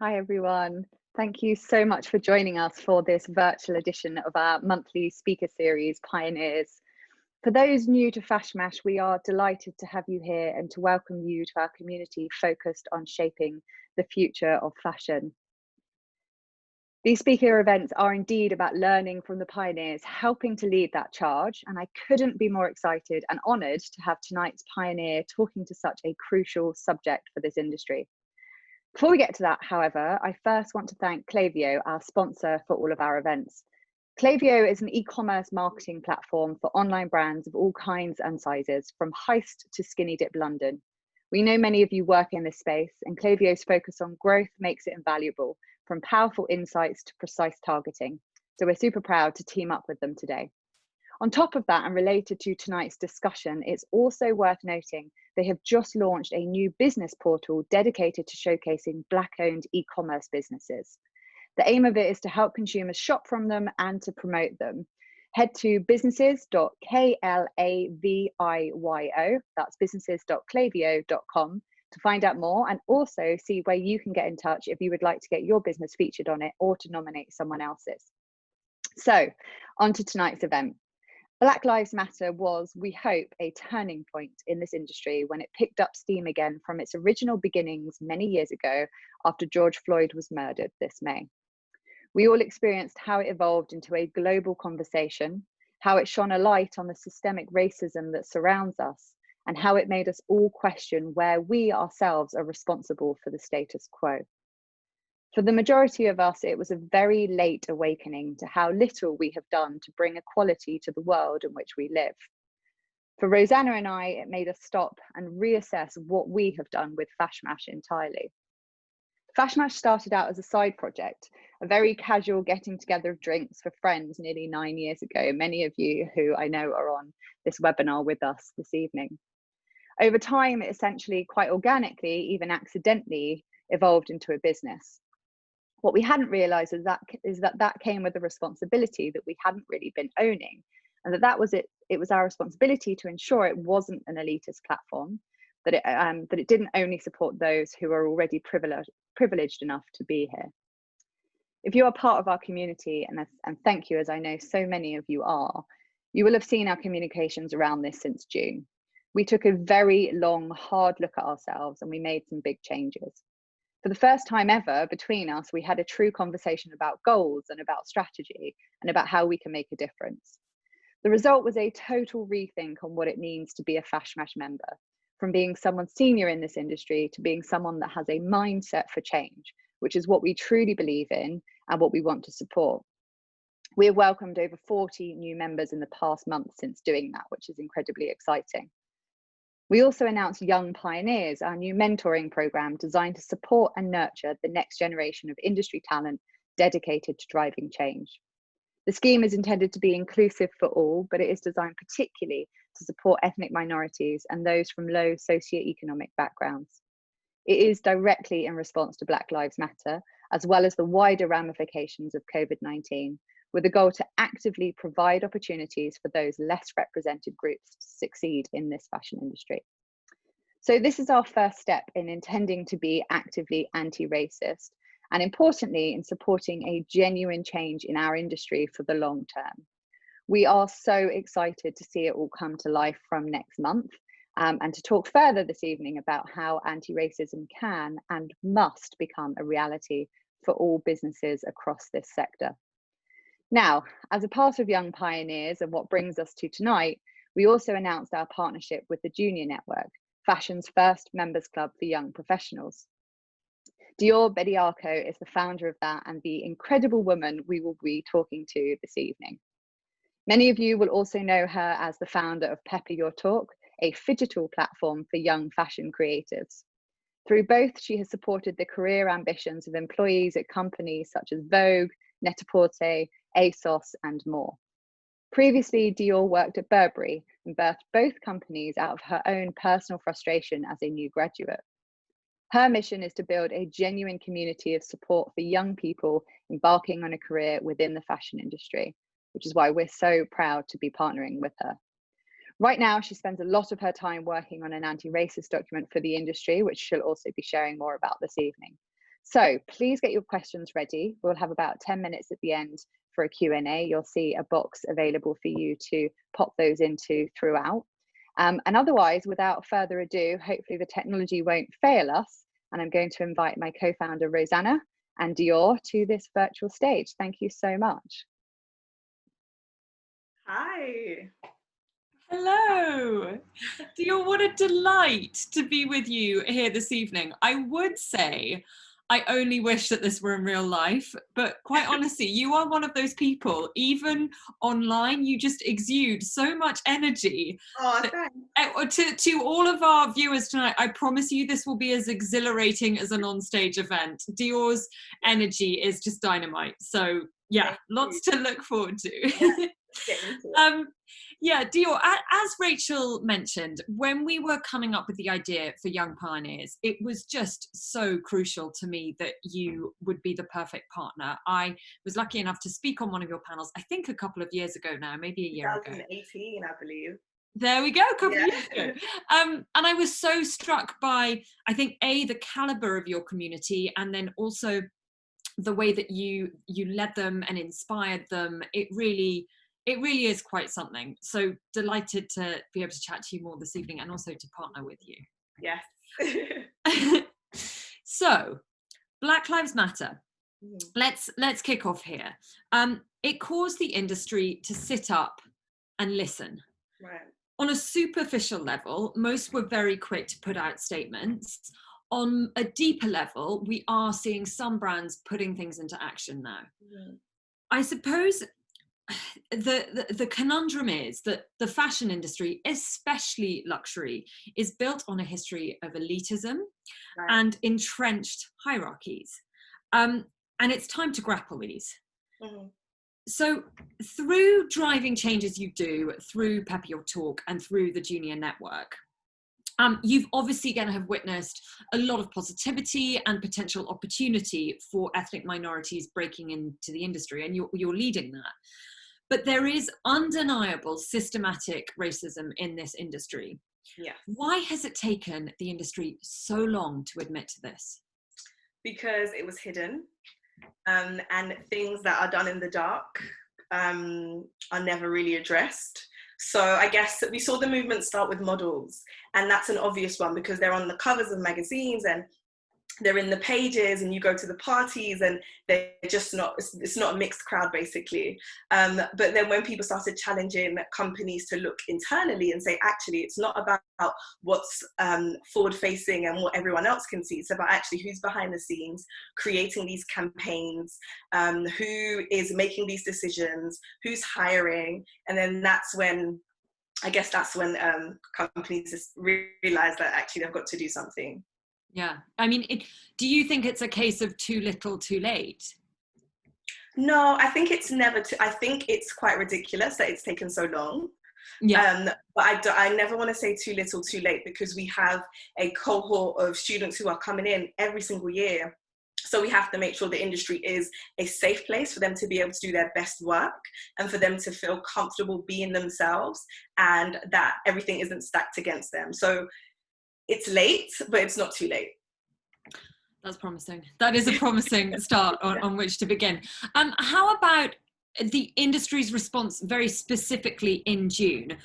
Hi, everyone. Thank you so much for joining us for this virtual edition of our monthly speaker series, Pioneers. For those new to FashMash, we are delighted to have you here and to welcome you to our community focused on shaping the future of fashion. These speaker events are indeed about learning from the pioneers, helping to lead that charge, and I couldn't be more excited and honoured to have tonight's pioneer talking to such a crucial subject for this industry. Before we get to that, however, I first want to thank Klaviyo, our sponsor for all of our events. Klaviyo is an e-commerce marketing platform for online brands of all kinds and sizes, from Heist to Skinny Dip London. We know many of you work in this space, and Klaviyo's focus on growth makes it invaluable, from powerful insights to precise targeting. So we're super proud to team up with them today. On top of that, and related to tonight's discussion, it's also worth noting they have just launched a new business portal dedicated to showcasing Black-owned e-commerce businesses. The aim of it is to help consumers shop from them and to promote them. Head to businesses.klaviyo, that's businesses.klaviyo.com, to find out more and also see where you can get in touch if you would like to get your business featured on it or to nominate someone else's. So, on to tonight's event. Black Lives Matter was, we hope, a turning point in this industry when it picked up steam again from its original beginnings many years ago after George Floyd was murdered this May. We all experienced how it evolved into a global conversation, how it shone a light on the systemic racism that surrounds us, and how it made us all question where we ourselves are responsible for the status quo. For the majority of us, it was a very late awakening to how little we have done to bring equality to the world in which we live. For Rosanna and I, it made us stop and reassess what we have done with FashMash entirely. FashMash started out as a side project, a very casual getting together of drinks for friends nearly 9 years ago, many of you who I know are on this webinar with us this evening. Over time, it essentially, quite organically, even accidentally, evolved into a business. What we hadn't realised is that came with a responsibility that we hadn't really been owning, and that was it. It was our responsibility to ensure it wasn't an elitist platform, that it didn't only support those who are already privileged enough to be here. If you are part of our community, and thank you, as I know so many of you are, you will have seen our communications around this since June. We took a very long, hard look at ourselves and we made some big changes. For the first time ever between us, we had a true conversation about goals and about strategy and about how we can make a difference. The result was a total rethink on what it means to be a FashMash member, from being someone senior in this industry to being someone that has a mindset for change, which is what we truly believe in and what we want to support. We have welcomed over 40 new members in the past month since doing that, which is incredibly exciting. We also announced Young Pioneers, our new mentoring program designed to support and nurture the next generation of industry talent dedicated to driving change. The scheme is intended to be inclusive for all, but it is designed particularly to support ethnic minorities and those from low socioeconomic backgrounds. It is directly in response to Black Lives Matter, as well as the wider ramifications of COVID-19, with a goal to actively provide opportunities for those less represented groups to succeed in this fashion industry. So this is our first step in intending to be actively anti-racist, and importantly, in supporting a genuine change in our industry for the long term. We are so excited to see it all come to life from next month, and to talk further this evening about how anti-racism can and must become a reality for all businesses across this sector. Now, as a part of Young Pioneers and what brings us to tonight, we also announced our partnership with the Junior Network, fashion's first members club for young professionals. Dior Bediako is the founder of that and the incredible woman we will be talking to this evening. Many of you will also know her as the founder of Pepper Your Talk, a phy-gital platform for young fashion creatives. Through both, she has supported the career ambitions of employees at companies such as Vogue, Net-a-Porter, ASOS, and more. Previously, Dior worked at Burberry and birthed both companies out of her own personal frustration as a new graduate. Her mission is to build a genuine community of support for young people embarking on a career within the fashion industry, which is why we're so proud to be partnering with her. Right now, she spends a lot of her time working on an anti-racist document for the industry, which she'll also be sharing more about this evening. So please get your questions ready. We'll have about 10 minutes at the end for a Q&A. You'll see a box available for you to pop those into throughout. And otherwise, without further ado, hopefully the technology won't fail us. And I'm going to invite my co-founder, Rosanna, and Dior to this virtual stage. Thank you so much. Hi. Hello. Dior, what a delight to be with you here this evening. I would say I only wish that this were in real life, but quite honestly, you are one of those people, even online, you just exude so much energy. Oh, thanks. To all of our viewers tonight, I promise you this will be as exhilarating as an onstage event. Dior's energy is just dynamite. So yeah, lots to look forward to. Yeah, Dior, as Rachel mentioned, when we were coming up with the idea for Young Pioneers, it was just so crucial to me that you would be the perfect partner. I was lucky enough to speak on one of your panels, I think a couple of years ago now, maybe a year ago. 2018, I believe. There we go, a couple of years ago. And I was so struck by, I think, the caliber of your community, and then also the way that you led them and inspired them. It really is quite something. So delighted to be able to chat to you more this evening and also to partner with you. Yes. So, Black Lives Matter. Let's kick off here. It caused the industry to sit up and listen. Right. On a superficial level, most were very quick to put out statements. On a deeper level, we are seeing some brands putting things into action now. I suppose the conundrum is that the fashion industry, especially luxury, is built on a history of elitism and entrenched hierarchies. And it's time to grapple these. So through driving changes you do, through Pepper Your Talk and through the Junior Network, you've obviously going to have witnessed a lot of positivity and potential opportunity for ethnic minorities breaking into the industry, and you're leading that. But there is undeniable systematic racism in this industry. Yeah. Why has it taken the industry so long to admit to this? Because it was hidden, and things that are done in the dark are never really addressed. So I guess we saw the movement start with models, and that's an obvious one because they're on the covers of magazines and they're in the pages, and you go to the parties and they're just not, it's not a mixed crowd basically. But then when people started challenging companies to look internally and say, actually, it's not about what's forward facing and what everyone else can see. It's about actually who's behind the scenes, creating these campaigns, who is making these decisions, who's hiring. And then that's when companies just realize that actually they've got to do something. Yeah, I mean, do you think it's a case of too little, too late? No, I think it's never I think it's quite ridiculous that it's taken so long. Yeah. But I never want to say too little, too late, because we have a cohort of students who are coming in every single year. So we have to make sure the industry is a safe place for them to be able to do their best work and for them to feel comfortable being themselves and that everything isn't stacked against them. So it's late, but it's not too late. That's promising. That is a promising start on which to begin. How about the industry's response very specifically in June?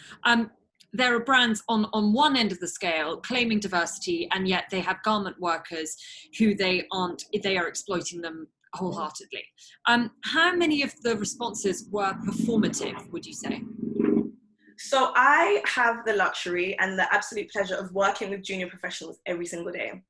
There are brands on one end of the scale claiming diversity, and yet they have garment workers who they are exploiting them wholeheartedly. How many of the responses were performative, would you say? So I have the luxury and the absolute pleasure of working with junior professionals every single day.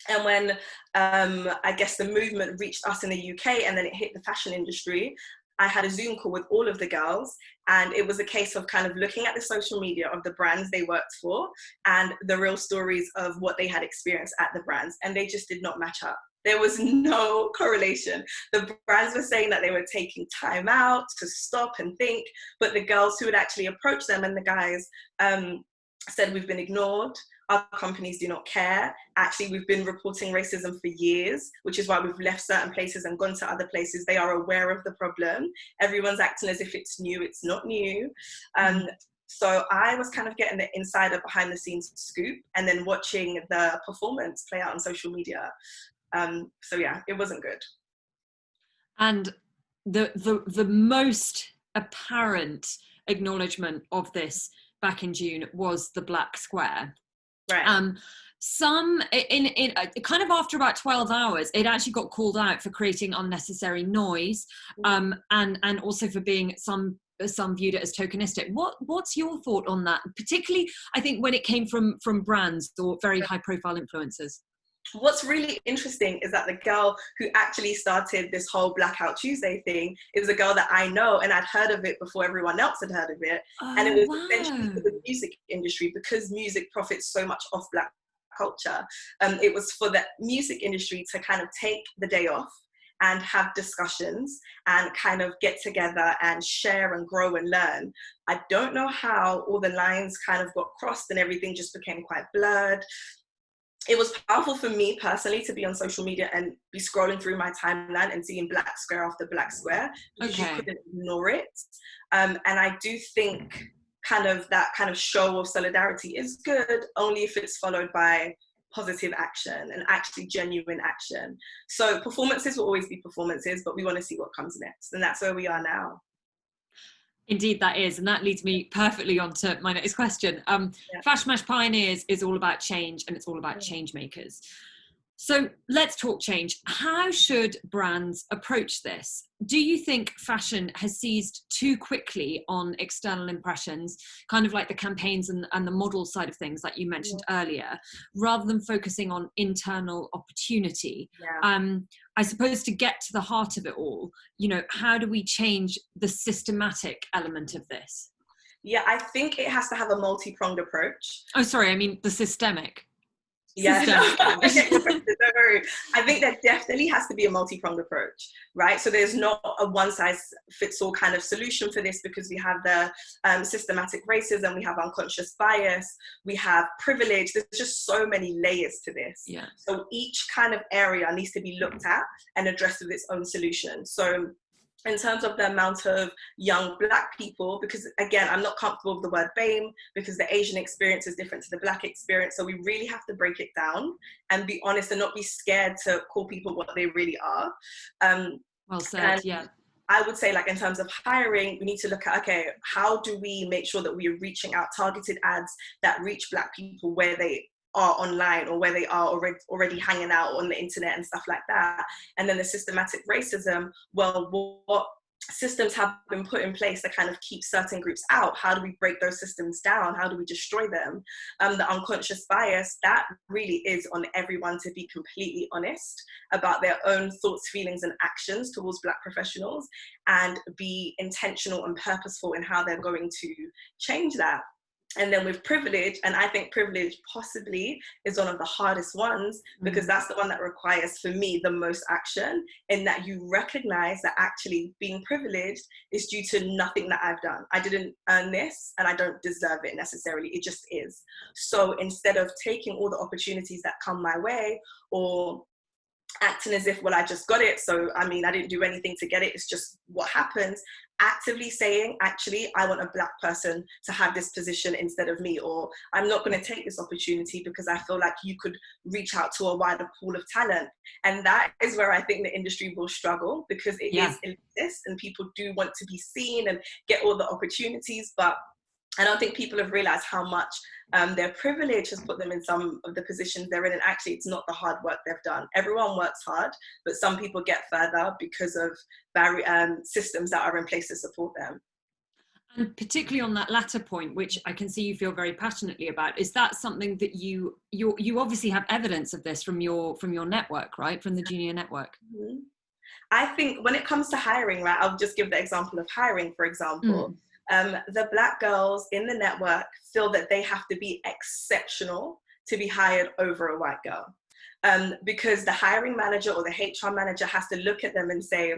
And when I guess the movement reached us in the UK and then it hit the fashion industry, I had a Zoom call with all of the girls, and it was a case of kind of looking at the social media of the brands they worked for and the real stories of what they had experienced at the brands, and they just did not match up. There was no correlation. The brands were saying that they were taking time out to stop and think, but the girls who would actually approach them and the guys said, we've been ignored. Our companies do not care. Actually, we've been reporting racism for years, which is why we've left certain places and gone to other places. They are aware of the problem. Everyone's acting as if it's new. It's not new. So I was kind of getting the insider behind the scenes scoop and then watching the performance play out on social media. So yeah, it wasn't good. And the most apparent acknowledgement of this back in June was the black square. Right. Some in kind of after about 12 hours, it actually got called out for creating unnecessary noise, and also for being some viewed it as tokenistic. What's your thought on that? Particularly, I think when it came from brands or very high profile influencers. What's really interesting is that the girl who actually started this whole Blackout Tuesday thing is a girl that I know, and I'd heard of it before everyone else had heard of it. And it was essentially for the music industry, because music profits so much off Black culture. It was for the music industry to kind of take the day off and have discussions and kind of get together and share and grow and learn. I don't know how all the lines kind of got crossed and everything just became quite blurred. It was powerful for me personally to be on social media and be scrolling through my timeline and seeing black square after black square, because you couldn't ignore it. And I do think that kind of show of solidarity is good only if it's followed by positive action and actually genuine action. So performances will always be performances, but we want to see what comes next. And that's where we are now. Indeed, that is. And that leads me perfectly on to my next question. FashMash Pioneers is all about change, and it's all about change makers. So let's talk change. How should brands approach this? Do you think fashion has seized too quickly on external impressions, kind of like the campaigns and the model side of things, like you mentioned earlier, rather than focusing on internal opportunity? I suppose to get to the heart of it all, how do we change the systematic element of this? Yeah, I think it has to have a multi-pronged approach. Oh, sorry, I mean the systemic. Yeah, don't worry. I think there definitely has to be a multi-pronged approach, right? So there's not a one-size-fits-all kind of solution for this, because we have the systematic racism, we have unconscious bias, we have privilege. There's just so many layers to this. Yeah. So each kind of area needs to be looked at and addressed with its own solution. So in terms of the amount of young Black people, because again, I'm not comfortable with the word BAME, because the Asian experience is different to the Black experience. So we really have to break it down and be honest and not be scared to call people what they really are. Well said, yeah. I would say, like, in terms of hiring, we need to look at, okay, how do we make sure that we are reaching out targeted ads that reach Black people where they are online, or where they are already hanging out on the internet and stuff like that. And then the systematic racism, well, what systems have been put in place to kind of keep certain groups out? How do we break those systems down? How do we destroy them? The unconscious bias, that really is on everyone to be completely honest about their own thoughts, feelings, and actions towards Black professionals, and be intentional and purposeful in how they're going to change that. And then with privilege, and I think privilege possibly is one of the hardest ones, because that's the one that requires, for me, the most action, in that you recognize that actually being privileged is due to nothing that I've done. I didn't earn this, and I don't deserve it necessarily. It just is. So instead of taking all the opportunities that come my way, or acting as if, well, I just got it, so I mean, I didn't do anything to get it, it's just what happens, actively saying, actually, I want a Black person to have this position instead of me, or I'm not going to take this opportunity because I feel like you could reach out to a wider pool of talent. And that is where I think the industry will struggle, because it is elitist and people do want to be seen and get all the opportunities, but I don't think people have realized how much their privilege has put them in some of the positions they're in. And actually, it's not the hard work they've done. Everyone works hard, but some people get further because of systems that are in place to support them. And particularly on that latter point, which I can see you feel very passionately about, is that something that you obviously have evidence of this from your network, right? From the junior network. Mm-hmm. I think when it comes to hiring, right, I'll just give the example of hiring, for example. The Black girls in the network feel that they have to be exceptional to be hired over a white girl, because the hiring manager or the HR manager has to look at them and say,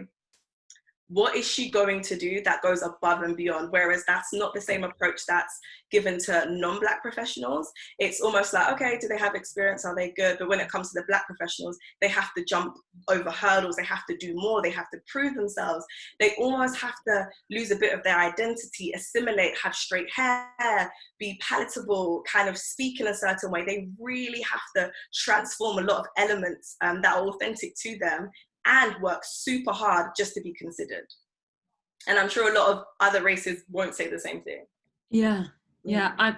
what is she going to do that goes above and beyond? Whereas that's not the same approach that's given to non-Black professionals. It's almost like, okay, do they have experience? Are they good? But when it comes to the Black professionals, they have to jump over hurdles. They have to do more. They have to prove themselves. They almost have to lose a bit of their identity, assimilate, have straight hair, be palatable, kind of speak in a certain way. They really have to transform a lot of elements that are authentic to them and work super hard just to be considered. And I'm sure a lot of other races won't say the same thing. Yeah. Yeah,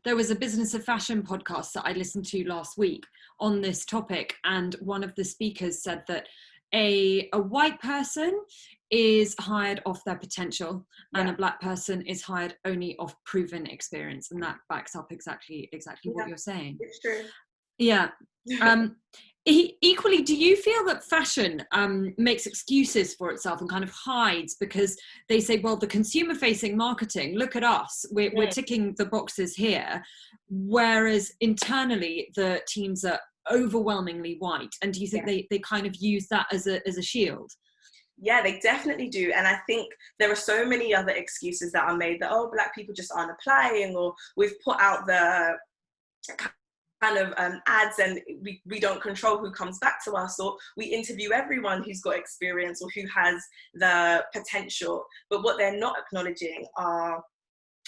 there was a Business of Fashion podcast that I listened to last week on this topic, and one of the speakers said that a white person is hired off their potential, and a Black person is hired only off proven experience, and that backs up exactly what you're saying. It's true. Yeah. Equally, do you feel that fashion makes excuses for itself and kind of hides because they say, well, the consumer facing marketing, look at us, we're ticking the boxes here, whereas internally the teams are overwhelmingly white? And do you think they kind of use that as a shield? Yeah, they definitely do. And I think there are so many other excuses that are made that, oh, Black people just aren't applying, or we've put out the kind of ads and we don't control who comes back to us, or we interview everyone who's got experience or who has the potential. But what they're not acknowledging are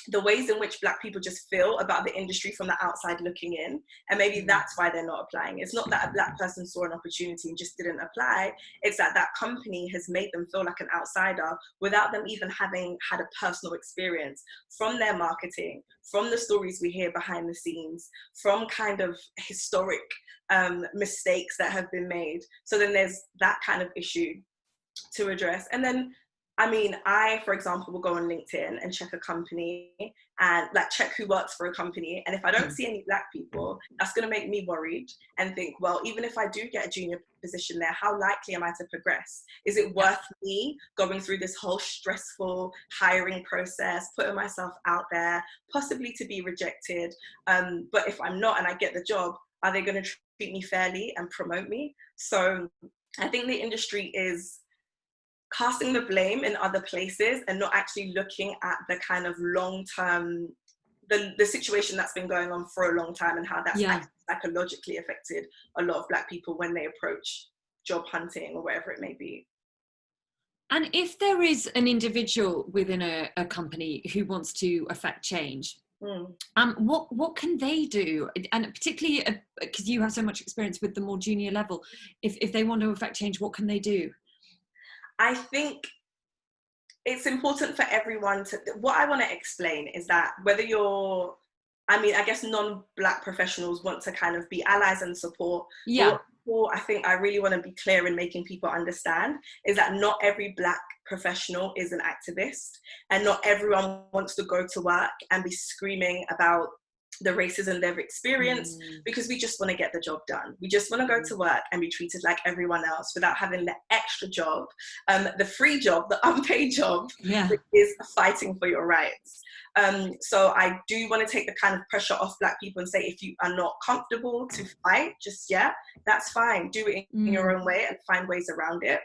the ways in which Black people just feel about the industry from the outside looking in. And maybe that's why they're not applying. It's not that a Black person saw an opportunity and just didn't apply. It's that that company has made them feel like an outsider without them even having had a personal experience from their marketing, from the stories we hear behind the scenes, from kind of historic mistakes that have been made. So then there's that kind of issue to address. And then I mean, I, for example, will go on LinkedIn and check a company and like check who works for a company. And if I don't see any Black people, that's going to make me worried and think, well, even if I do get a junior position there, how likely am I to progress? Is it worth me going through this whole stressful hiring process, putting myself out there, possibly to be rejected? But if I'm not and I get the job, are they going to treat me fairly and promote me? So I think the industry is casting the blame in other places and not actually looking at the kind of long-term, the situation that's been going on for a long time and how that's psychologically affected a lot of Black people when they approach job hunting or whatever it may be. And if there is an individual within a company who wants to affect change, what can they do? And particularly because you have so much experience with the more junior level, if they want to affect change, what can they do? I think it's important for everyone to, what I want to explain is that whether you're, I mean, I guess non-Black professionals want to kind of be allies and support. Yeah. What I think I really want to be clear in making people understand is that not every Black professional is an activist, and not everyone wants to go to work and be screaming about the racism they've experienced because we just want to get the job done. We just want to go to work and be treated like everyone else without having the extra job, the free job, the unpaid job, which is fighting for your rights. So I do want to take the kind of pressure off Black people and say, if you are not comfortable to fight just yet, that's fine. Do it in your own way and find ways around it.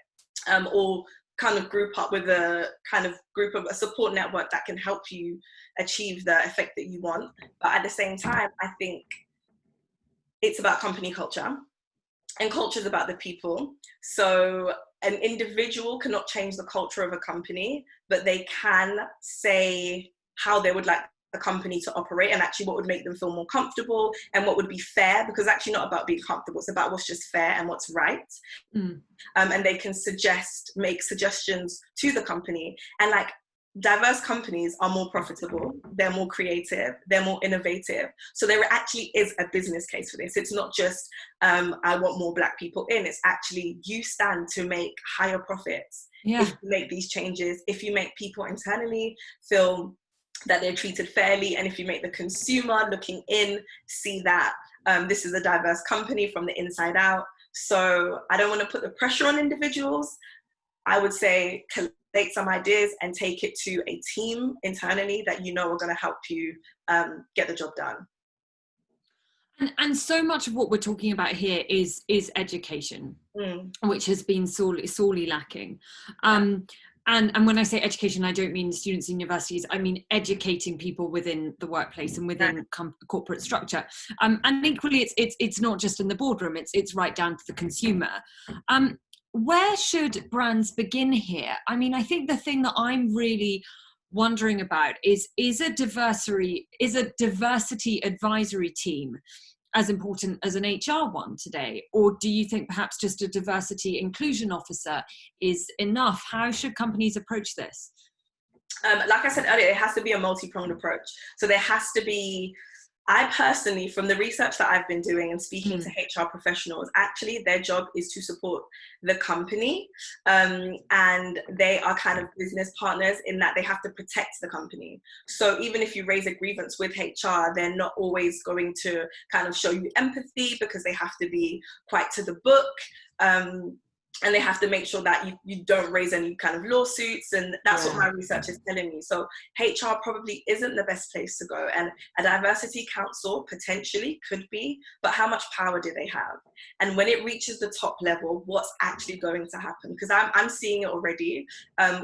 Or kind of group up with a support network that can help you achieve the effect that you want. But at the same time, I think it's about company culture, and culture is about the people. So an individual cannot change the culture of a company, but they can say how they would like the company to operate and actually what would make them feel more comfortable and what would be fair, because it's actually not about being comfortable, it's about what's just fair and what's right. And they can make suggestions to the company. And like, diverse companies are more profitable, they're more creative, they're more innovative. So there actually is a business case for this. It's not just I want more Black people in, it's actually you stand to make higher profits if you make these changes, if you make people internally feel that they're treated fairly, and if you make the consumer looking in see that this is a diverse company from the inside out. So I don't want to put the pressure on individuals. I would say collate some ideas and take it to a team internally that you know are going to help you get the job done. And so much of what we're talking about here is education, which has been sorely lacking. And when I say education, I don't mean students in universities. I mean educating people within the workplace and within corporate structure. And equally, it's not just in the boardroom. It's right down to the consumer. Where should brands begin here? I mean, I think the thing that I'm really wondering about is a diversity advisory team as important as an HR one today? Or do you think perhaps just a diversity inclusion officer is enough? How should companies approach this? Like I said earlier, it has to be a multi-pronged approach. So there has to be, I personally, from the research that I've been doing and speaking to HR professionals, actually their job is to support the company, and they are kind of business partners in that they have to protect the company. So even if you raise a grievance with HR, they're not always going to kind of show you empathy because they have to be quite to the book. And they have to make sure that you don't raise any kind of lawsuits. And that's what my research is telling me. So HR probably isn't the best place to go. And a diversity council potentially could be, but how much power do they have? And when it reaches the top level, what's actually going to happen? Because I'm seeing it already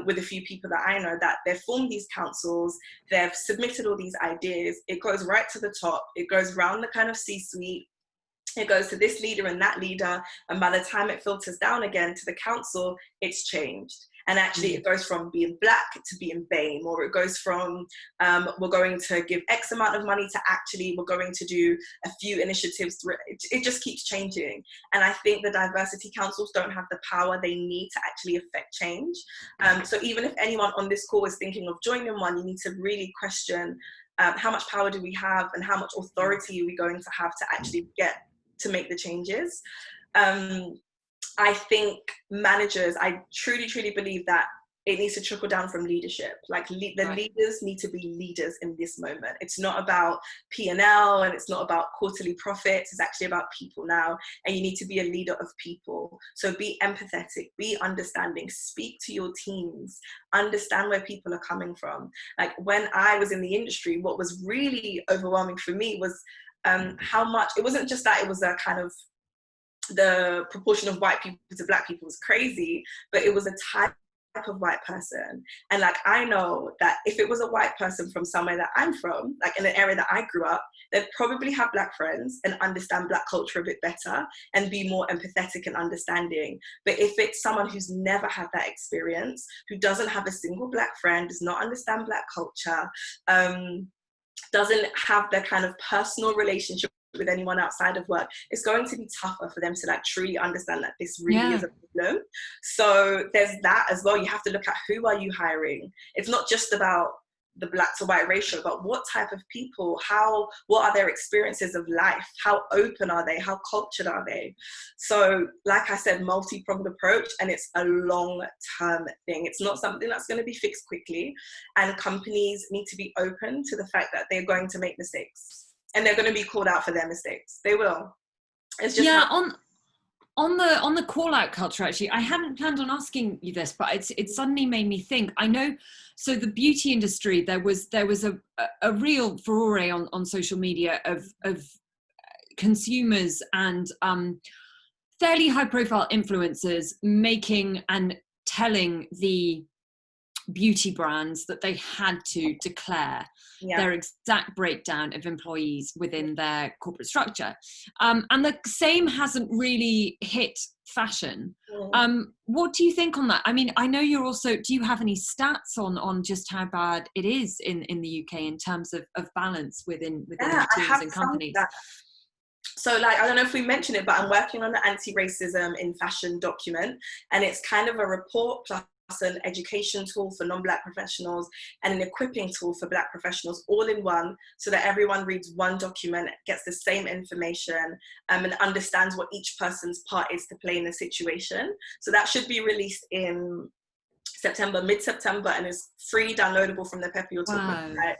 with a few people that I know, that they've formed these councils, they've submitted all these ideas, it goes right to the top, it goes around the kind of C-suite, it goes to this leader and that leader, and by the time it filters down again to the council, it's changed. And actually it goes from being black to being BAME, or it goes from we're going to give X amount of money to actually we're going to do a few initiatives. It just keeps changing. And I think the diversity councils don't have the power they need to actually affect change. So even if anyone on this call is thinking of joining one, you need to really question how much power do we have and how much authority are we going to have to actually get to make the changes. I think managers, I truly believe that it needs to trickle down from leadership. Like the leaders need to be leaders in this moment. It's not about P&L and it's not about quarterly profits. It's actually about people now. And you need to be a leader of people. So be empathetic, be understanding, speak to your teams, understand where people are coming from. Like when I was in the industry, what was really overwhelming for me was how much, it wasn't just that it was a kind of, the proportion of white people to black people was crazy, but it was a type of white person. And like, I know that if it was a white person from somewhere that I'm from, like in an area that I grew up, they'd probably have black friends and understand black culture a bit better and be more empathetic and understanding. But if it's someone who's never had that experience, who doesn't have a single black friend, does not understand black culture, doesn't have the kind of personal relationship with anyone outside of work, it's going to be tougher for them to like truly understand that this really is a problem. So there's that as well. You have to look at who are you hiring. It's not just about the black to white ratio, but what type of people, what are their experiences of life? How open are they? How cultured are they? So like I said, multi-pronged approach, and it's a long-term thing. It's not something that's going to be fixed quickly, and companies need to be open to the fact that they're going to make mistakes. And they're going to be called out for their mistakes. They will. It's just on the call out culture. Actually, I hadn't planned on asking you this, but it suddenly made me think. I know. So the beauty industry, there was a real furore on social media of consumers and fairly high profile influencers making and telling the beauty brands that they had to declare their exact breakdown of employees within their corporate structure. And the same hasn't really hit fashion. What do you think on that? I mean, I know you're also, do you have any stats on just how bad it is in the UK in terms of balance within the teams and companies? So like, I don't know if we mentioned it, but I'm working on the anti-racism in fashion document, and it's kind of a report plus an education tool for non-black professionals and an equipping tool for black professionals, all in one, so that everyone reads one document, gets the same information, and understands what each person's part is to play in the situation. So that should be released in mid-September, and is free, downloadable from the Peppy Talk website.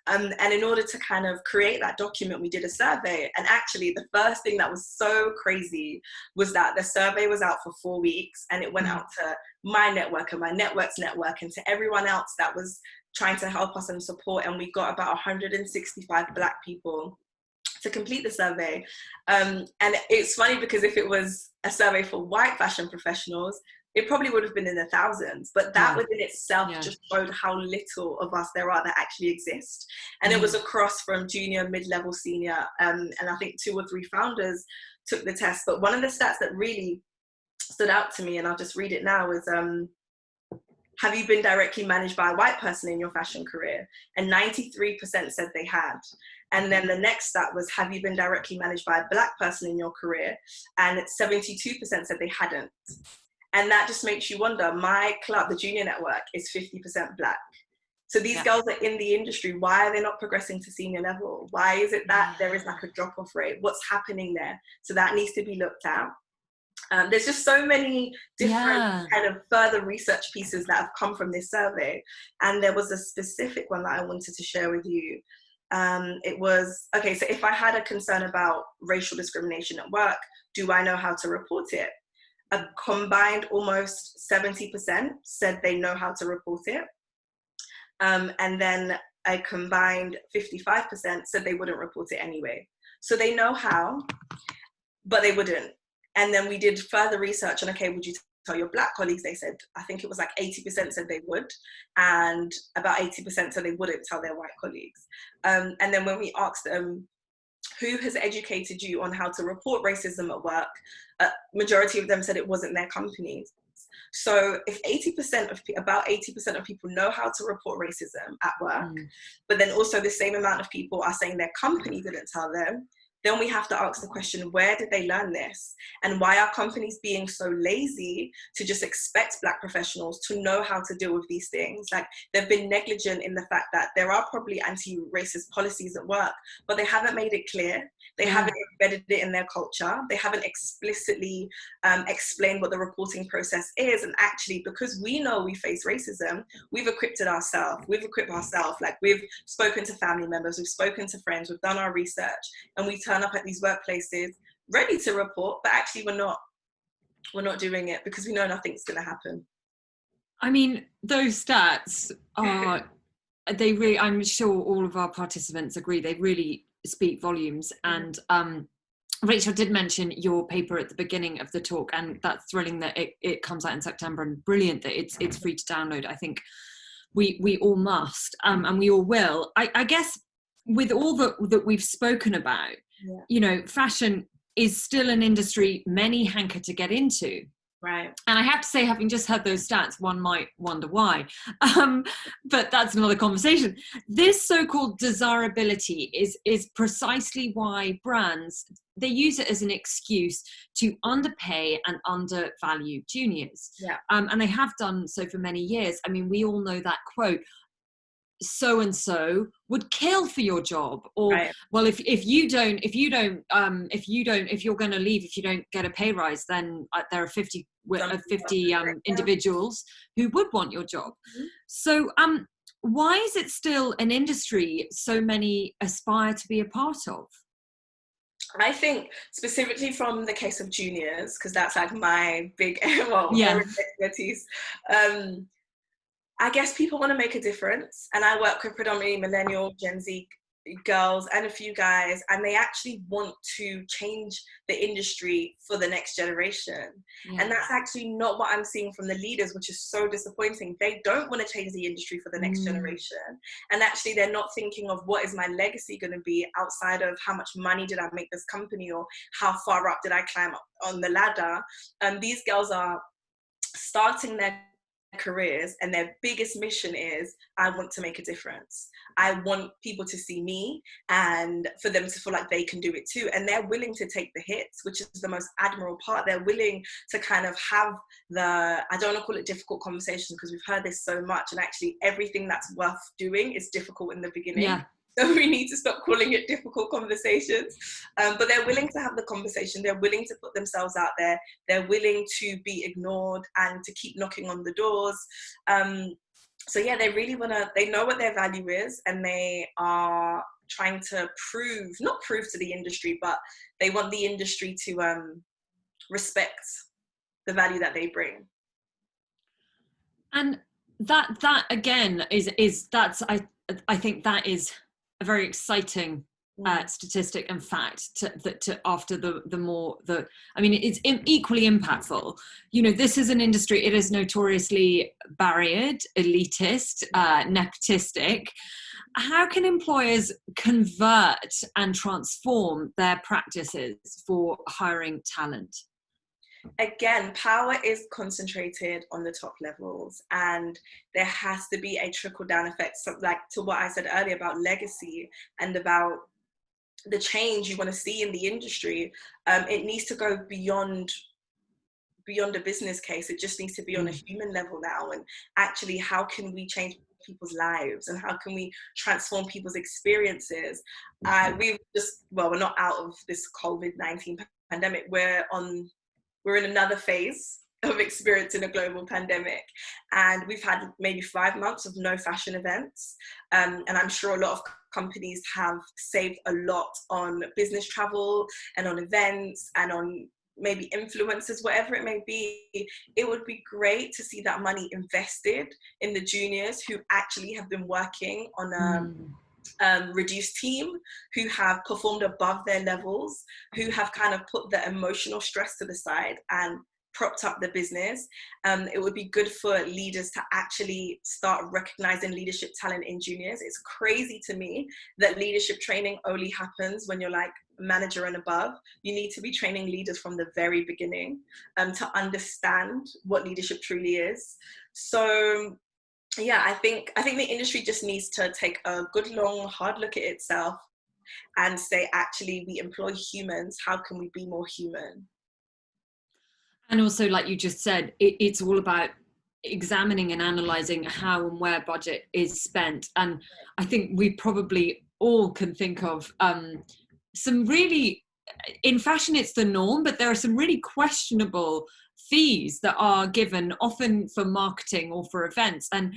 And in order to kind of create that document, we did a survey. And actually, the first thing that was so crazy was that the survey was out for 4 weeks, and it went out to my network and my network's network and to everyone else that was trying to help us and support. And we got about 165 black people to complete the survey. And it's funny because if it was a survey for white fashion professionals, it probably would have been in the thousands, but that within itself just showed how little of us there are that actually exist. And it was across from junior, mid-level, senior, and I think 2 or 3 founders took the test. But one of the stats that really stood out to me, and I'll just read it now, is have you been directly managed by a white person in your fashion career? And 93% said they had. And then the next stat was, have you been directly managed by a Black person in your career? And 72% said they hadn't. And that just makes you wonder, my club, the Junior Network, is 50% Black. So these girls are in the industry. Why are they not progressing to senior level? Why is it that there is like a drop-off rate? What's happening there? So that needs to be looked at. There's just so many different kind of further research pieces that have come from this survey. And there was a specific one that I wanted to share with you. It was, okay, so if I had a concern about racial discrimination at work, do I know how to report it? A combined almost 70% said they know how to report it. And then a combined 55% said they wouldn't report it anyway. So they know how, but they wouldn't. And then we did further research on, okay, would you tell your Black colleagues? They said, I think it was like 80% said they would, and about 80% said they wouldn't tell their white colleagues. And then when we asked them, who has educated you on how to report racism at work? Majority of them said it wasn't their companies. So if about 80% of people know how to report racism at work, but then also the same amount of people are saying their company didn't tell them, then we have to ask the question, where did they learn this? And why are companies being so lazy to just expect Black professionals to know how to deal with these things? Like, they've been negligent in the fact that there are probably anti-racist policies at work, but they haven't made it clear. They haven't embedded it in their culture. They haven't explicitly explained what the reporting process is. And actually, because we know we face racism, we've equipped ourselves. Like, we've spoken to family members, we've spoken to friends, we've done our research, and we turn up at these workplaces ready to report, but actually we're not doing it because we know nothing's going to happen. I mean, those stats are, I'm sure all of our participants agree, they really speak volumes. And Rachel did mention your paper at the beginning of the talk, and that's thrilling that it comes out in September, and brilliant that it's free to download. I think we all must, and we all will. I guess with all that we've spoken about, you know, fashion is still an industry many hanker to get into. Right. And I have to say, having just heard those stats, one might wonder why. But that's another conversation. This so-called desirability is precisely why brands, they use it as an excuse to underpay and undervalue juniors. Yeah. And they have done so for many years. I mean, we all know that quote, so and so would kill for your job, or well, if you're going to leave, if you don't get a pay rise, then there are 50 individuals who would want your job. So why is it still an industry so many aspire to be a part of? I think specifically from the case of juniors, because that's like my big expertise. I guess people want to make a difference, and I work with predominantly millennial, Gen Z girls and a few guys, and they actually want to change the industry for the next generation. And that's actually not what I'm seeing from the leaders, which is so disappointing. They don't want to change the industry for the next generation, and actually they're not thinking of what is my legacy going to be outside of how much money did I make this company, or how far up did I climb up on the ladder. These girls are starting their careers, and their biggest mission is, I want to make a difference. I want people to see me and for them to feel like they can do it too. And they're willing to take the hits, which is the most admirable part. They're willing to kind of have I don't want to call it difficult conversations, because we've heard this so much, and actually everything that's worth doing is difficult in the beginning. So we need to stop calling it difficult conversations. But they're willing to have the conversation. They're willing to put themselves out there. They're willing to be ignored and to keep knocking on the doors. So yeah, they really they know what their value is, and they are trying to not prove to the industry, but they want the industry to respect the value that they bring. And that again is I think that is a very exciting statistic and fact after I mean, it's equally impactful. You know, this is an industry, it is notoriously barriered, elitist, nepotistic. How can employers convert and transform their practices for hiring talent? Again, power is concentrated on the top levels, and there has to be a trickle down effect. So, like to what I said earlier about legacy and about the change you want to see in the industry, it needs to go beyond a business case. It just needs to be on a human level now. And actually, how can we change people's lives, and how can we transform people's experiences? We're not out of this COVID-19 pandemic. We're in another phase of experiencing a global pandemic, and we've had maybe 5 months of no fashion events, and I'm sure a lot of companies have saved a lot on business travel and on events and on maybe influencers, whatever it may be. It would be great to see that money invested in the juniors who actually have been working on a reduced team, who have performed above their levels, who have kind of put the emotional stress to the side and propped up the business. It would be good for leaders to actually start recognizing leadership talent in juniors. It's crazy to me that leadership training only happens when you're like manager and above. You need to be training leaders from the very beginning to understand what leadership truly is. So yeah, I think the industry just needs to take a good, long, hard look at itself and say, actually, we employ humans. How can we be more human? And also, like you just said, it's all about examining and analysing how and where budget is spent. And I think we probably all can think of some really, in fashion it's the norm, but there are some really questionable fees that are given often for marketing or for events. And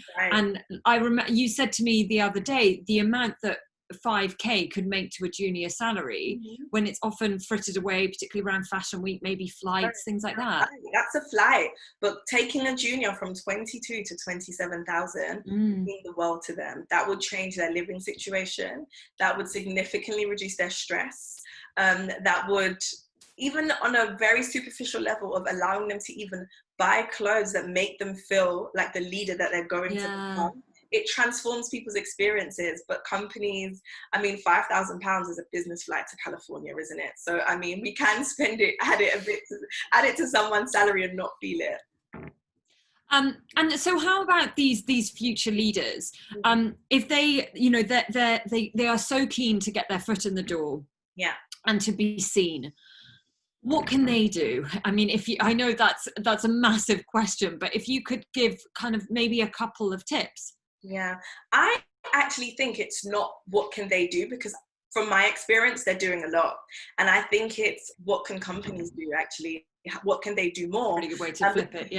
I remember you said to me the other day, the amount that 5k could make to a junior salary when it's often frittered away, particularly around fashion week, maybe flights, things like that. That's a flight, but taking a junior from 22 to 27,000 mean the world to them. That would change their living situation. That would significantly reduce their stress. That would, even on a very superficial level, of allowing them to even buy clothes that make them feel like the leader that they're going to become. It transforms people's experiences. But companies, I mean, £5,000 is a business flight to California, isn't it? So, I mean, we can spend it, add it to someone's salary and not feel it. And so how about these future leaders? If they, you know, they are so keen to get their foot in the door, and to be seen, what can they do? I mean, I know that's a massive question, but if you could give kind of maybe a couple of tips. Yeah, I actually think it's not what can they do, because from my experience, they're doing a lot. And I think it's what can companies do, actually? What can they do more? Really good way to flip it,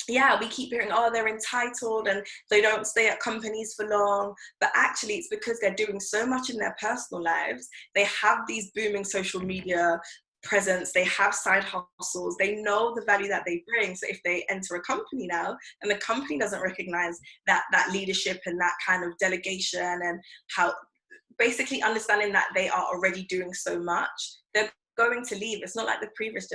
yeah, we keep hearing, oh, they're entitled and they don't stay at companies for long. But actually, it's because they're doing so much in their personal lives. They have these booming social media presence, they have side hustles, they know the value that they bring. So if they enter a company now and the company doesn't recognize that leadership and that kind of delegation, and how basically understanding that they are already doing so much, they're going to leave. It's not like the previous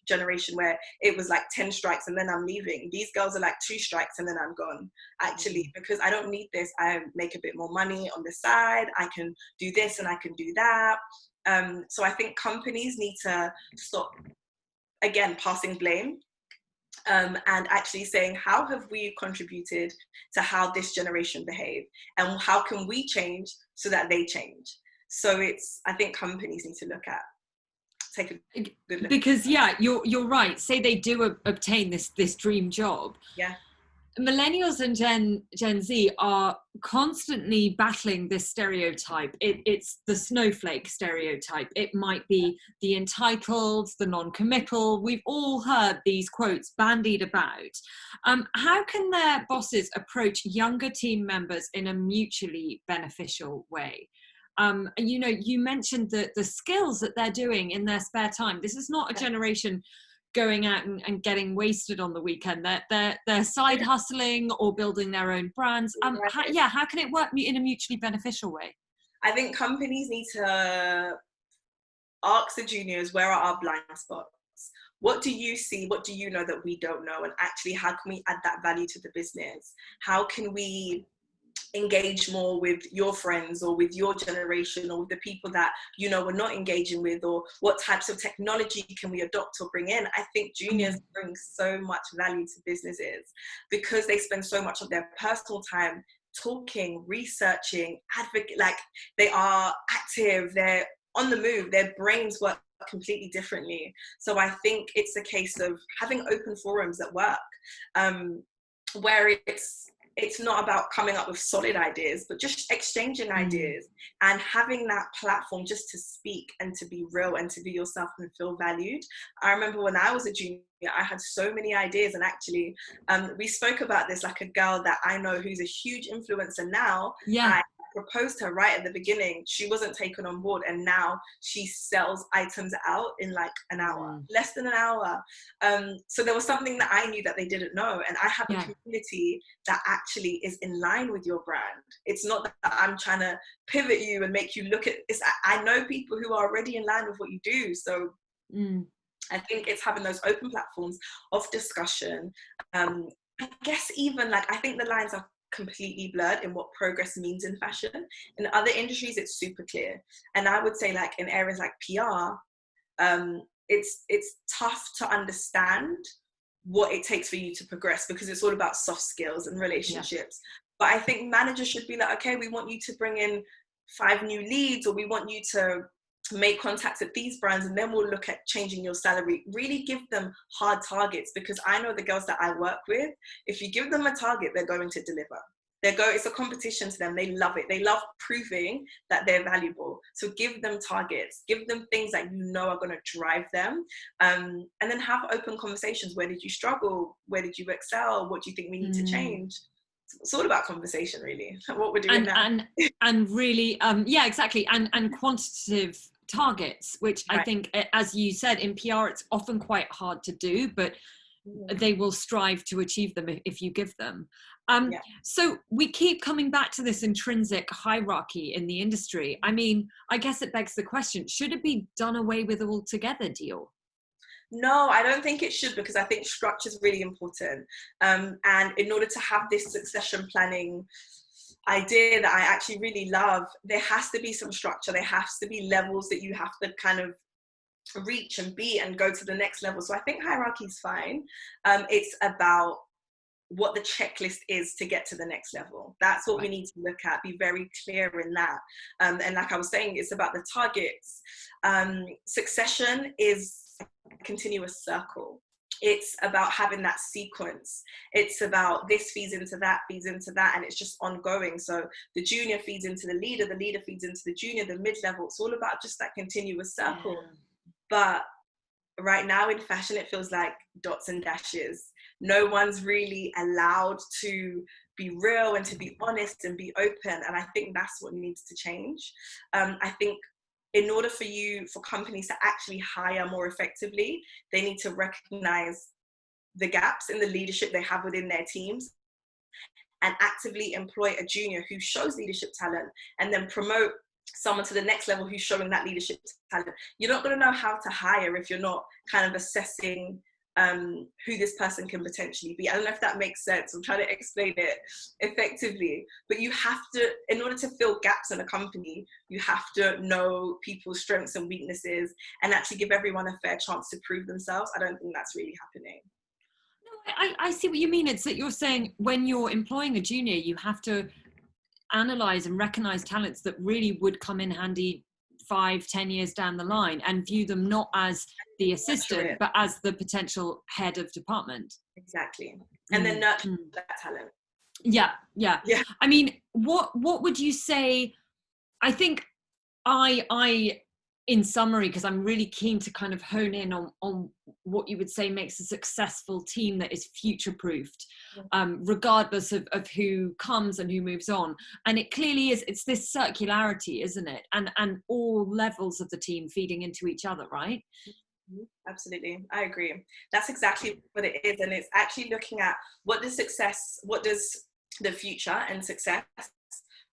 generation where it was like 10 strikes and then I'm leaving. These girls are like 2 strikes and then I'm gone, actually, because I don't need this. I make a bit more money on the side. I can do this and I can do that. So I think companies need to stop, again, passing blame, and actually saying, how have we contributed to how this generation behave, and how can we change so that they change? So I think companies need to look at, take a good look. Because you're right. Say they do obtain this dream job. Yeah. Millennials and Gen Z are constantly battling this stereotype. It's the snowflake stereotype. It might be the entitled, the non-committal. We've all heard these quotes bandied about. How can their bosses approach younger team members in a mutually beneficial way? You know, you mentioned the skills that they're doing in their spare time. This is not a generation going out and getting wasted on the weekend. They're side hustling or building their own brands. How can it work in a mutually beneficial way? I think companies need to ask the juniors, where are our blind spots? What do you see? What do you know that we don't know? And actually, how can we add that value to the business? How can we engage more with your friends or with your generation or with the people that you know we're not engaging with? Or what types of technology can we adopt or bring in? I think juniors bring so much value to businesses because they spend so much of their personal time talking, researching, advocate. Like, they are active, they're on the move, their brains work completely differently. So I think it's a case of having open forums that work, where it's not about coming up with solid ideas, but just exchanging ideas and having that platform just to speak and to be real and to be yourself and feel valued. I remember when I was a junior, I had so many ideas, and actually we spoke about this, like a girl that I know who's a huge influencer now. I proposed her right at the beginning. She wasn't taken on board, and now she sells items out in like an hour, less than an hour. So there was something that I knew that they didn't know, and I have a community that actually is in line with your brand. It's not that I'm trying to pivot you and make you look at it's, I know people who are already in line with what you do. So I think it's having those open platforms of discussion. I guess even like, I think the lines are completely blurred in what progress means in fashion. In other industries, it's super clear. And I would say, like, in areas like PR, it's tough to understand what it takes for you to progress, because it's all about soft skills and relationships. But I think managers should be like, okay, we want you to bring in 5 new leads, or we want you to make contacts at these brands, and then we'll look at changing your salary. Really give them hard targets, because I know the girls that I work with, if you give them a target, they're going to deliver. It's a competition to them. They love it. They love proving that they're valuable. So give them targets, give them things that you know are going to drive them, and then have open conversations. Where did you struggle? Where did you excel? What do you think we need to change? It's all about conversation, really. What we're doing now. And really, exactly. And quantitative targets, which I think, as you said, in PR, it's often quite hard to do, but they will strive to achieve them if you give them. So we keep coming back to this intrinsic hierarchy in the industry. I mean, I guess it begs the question, should it be done away with altogether, Dior? No, I don't think it should, because I think structure is really important. And in order to have this succession planning idea that I actually really love, there has to be some structure. There has to be levels that you have to kind of reach and beat and go to the next level. So I think hierarchy is fine. It's about what the checklist is to get to the next level. That's what we need to look at, be very clear in that. And like I was saying, it's about the targets. Succession is a continuous circle. It's about having that sequence. It's about this feeds into that, and it's just ongoing. So the junior feeds into the leader feeds into the junior, the mid-level. It's all about just that continuous circle. But right now in fashion, it feels like dots and dashes. No one's really allowed to be real and to be honest and be open. And I think that's what needs to change. I think in order for companies to actually hire more effectively, they need to recognize the gaps in the leadership they have within their teams and actively employ a junior who shows leadership talent, and then promote someone to the next level who's showing that leadership talent. You're not going to know how to hire if you're not kind of assessing who this person can potentially be. I don't know if that makes sense. I'm trying to explain it effectively, but you have to, in order to fill gaps in a company, you have to know people's strengths and weaknesses and actually give everyone a fair chance to prove themselves. I don't think that's really happening. No, I see what you mean. It's that you're saying when you're employing a junior, you have to analyze and recognize talents that really would come in handy 5-10 years down the line, and view them not as the assistant but as the potential head of department. Exactly. And then nurture that talent. Yeah. I mean, what would you say? I think I in summary, because I'm really keen to kind of hone in on what you would say makes a successful team that is future-proofed, regardless of who comes and who moves on. And it clearly is, it's this circularity, isn't it? And all levels of the team feeding into each other, right? Absolutely. I agree. That's exactly what it is. And it's actually looking at what does the future and success